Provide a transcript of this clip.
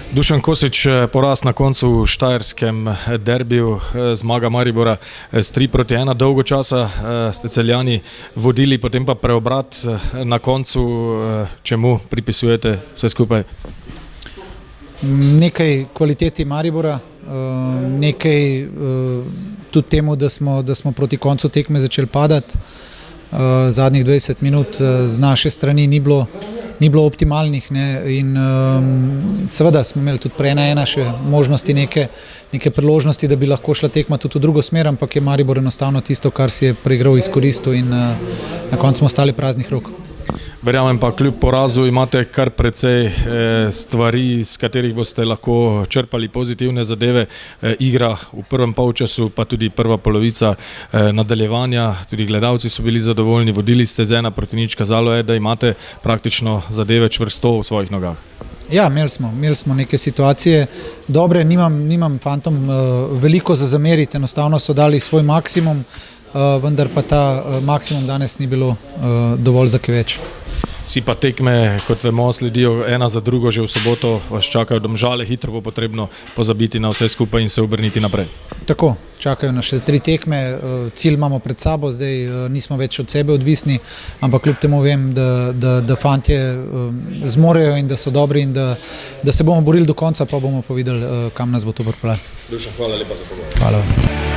Dušan Kosič, poraz na koncu v štajerskem derbiju, zmaga Maribora s 3-1. Dolgo časa ste Celjani vodili, potem pa preobrat na koncu. Čemu pripisujete vse skupaj? Nekaj kvaliteti Maribora, nekaj tudi temu, da smo proti koncu tekme začeli padati. Zadnjih 20 minut z naše strani ni bilo optimalnih, ne, in seveda smo imeli tudi prej 1-1 še možnosti, neke priložnosti, da bi lahko šla tekma tudi v drugo smer, ampak je Maribor enostavno tisto, kar si je preigral, izkoristil in na koncu smo ostali praznih rok. Verjamem pa, kljub porazu imate kar precej stvari, s katerih boste lahko črpali pozitivne zadeve. Igra v prvem polčasu, pa tudi prva polovica nadaljevanja. Tudi gledalci so bili zadovoljni, vodili ste z 1-0, kazalo je, da imate praktično zadeve čvrsto v svojih nogah. Ja, imeli smo neke situacije dobre, nimam fantom veliko za zameriti, enostavno so dali svoj maksimum, vendar pa ta maksimum danes ni bilo dovolj za kaj več. Si pa tekme, kot vemo, sledijo ena za drugo, že v soboto vas čakajo Domžale, hitro bo potrebno pozabiti na vse skupaj in se obrniti naprej. Tako, čakajo nas še 3 tekme, cilj imamo pred sabo, zdaj nismo več od sebe odvisni, ampak kljub temu vem, da fantje zmorejo in da so dobri in da se bomo borili do konca, pa bomo pa videli, kam nas bo to pripeljalo. Dušan, hvala lepa za pogovor. Hvala.